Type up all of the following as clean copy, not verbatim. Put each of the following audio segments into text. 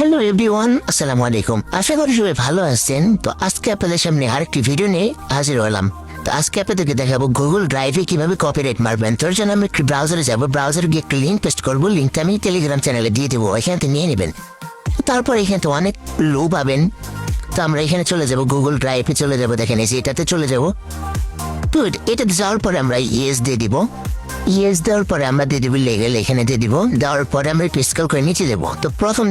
Hello everyone, আসসালামু আলাইকুম। আশা করি সবাই ভালো আছেন। তো আজকে আপনাদের সামনে আরেকটি ভিডিও নিয়ে হাজির হলাম। তো আজকে আপনাদেরকে দেখাবো গুগল ড্রাইভে কিভাবে কপিরাইট মারবেন। তোর জন্য আমি একটি ব্রাউজারে যাবো, ব্রাউজারে গিয়ে একটা লিঙ্ক পেস্ট করবো, লিঙ্কটা আমি টেলিগ্রাম চ্যানেলে দিয়ে দেবো, এখান থেকে নিয়ে নেবেন। তারপর এখানে তো অনেক লো পাবেন। তো আমরা এখানে চলে যাব, গুগল ড্রাইভে চলে যাবো, দেখেন এই যে এটাতে চলে যাব। তো এটাতে যাওয়ার পরে আমরা ইয়েস দিয়ে দিব। ইয়েস দেওয়ার পরে আমরা দিয়ে দেবো লেগেল, এখানে দিয়ে দিব। দেওয়ার পরে আমরা একটু স্ক্রল করে নিচে দেবো। তো প্রথম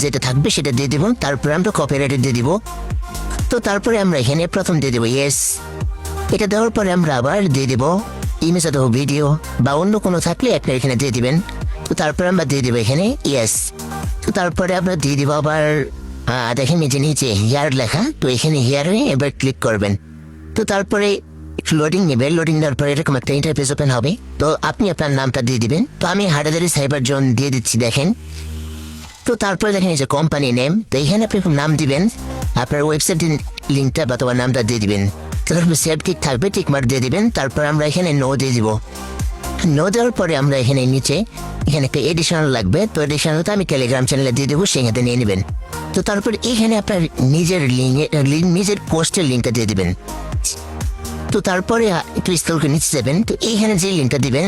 যেটা থাকবে সেটা দিয়ে দিব, তারপরে আমরা কপিরাইট দিয়ে দিব। তো তারপরে আমরা এখানে প্রথম দিয়ে দেবো ইয়েস। এটা দেওয়ার পরে আমরা আবার দিয়ে দেব ইমেজ অথবা ভিডিও বা অন্য কোনো থাকলে আপনার এখানে দিয়ে দিবেন। তো তারপরে আমরা দিয়ে দেবো এখানে ইয়েস। তো তারপরে আমরা দিয়ে দিব আবার দেখেন নিচে নিচে হেয়ার লেখা, তো এখানে হেয়ারে এবার ক্লিক করবেন। তো তারপরে লোডিং নেবে, লোডিং দেওয়ার পরে এরকম একটা ইন্টারফেস ওপেন হবে। তো আপনি আপনার নামটা দিয়ে দিবেন। তো আমি হাটাদারি সাইবার জোন দিয়ে দিচ্ছি, দেখেন। তো তারপরে দেখেন এই যে কোম্পানি নেম, তো এখানে আপনি নাম দিবেন, আপনার ওয়েবসাইটের লিঙ্কটা বা তোমার নামটা দিয়ে দিবেন। তো তারপর সেভ টিক থাকবে, টিক মার্ক দিয়ে দিবেন। তারপর আমরা এখানে নো দিয়ে দিব। নো দেওয়ার পরে আমরা এখানে নিচে এখানে একটা এডিশনাল লাগবে, তো এডিশনালটা আমি টেলিগ্রাম চ্যানেলে দিয়ে দেবো, সেখানে নিয়ে নেবেন। তো তারপর এখানে আপনার নিজের নিজের পোস্টের লিঙ্কটা দিয়ে দিবেন। তো তারপরে একটু স্ক্রল করে নিচে যাবেন। তো এইখানে যে লিঙ্কটা দিবেন,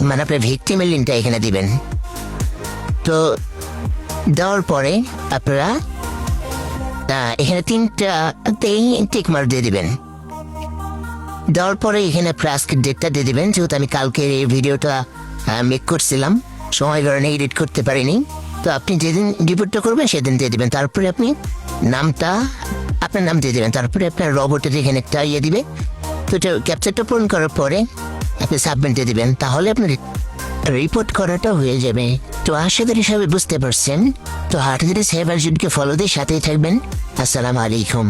মানে আপনার ভিকটিমের লিঙ্কটা এখানে দিবেন। তো দেওয়ার পরে আপনারা এখানে তিনটাতেই টিক মার্ক দিয়ে দিবেন। দেওয়ার পরে এখানে আপনার আজকের ডেটটা দিয়ে দিবেন, যেহেতু আমি কালকে এই ভিডিওটা মেক করছিলাম, সময় কারণে এডিট করতে পারিনি। তো আপনি যেদিন রিপোর্টটা করবেন সেদিন দিয়ে দিবেন। তারপরে আপনি আপনার নাম দিয়ে দেবেন। তারপরে আপনার রোবটের এখানে একটা দিবে। তো এটা ক্যাপচারটা পূরণ করার পরে আপনি সাবমিট দিয়ে দিবেন, তাহলে আপনার রিপোর্ট করাটা হয়ে যাবে। তো আশা করি সবাই বুঝতে পারছেন। তো হাটাদারি সাইবার জোনকে ফলো দিয়ে সাথেই থাকবেন। আসসালামু আলাইকুম।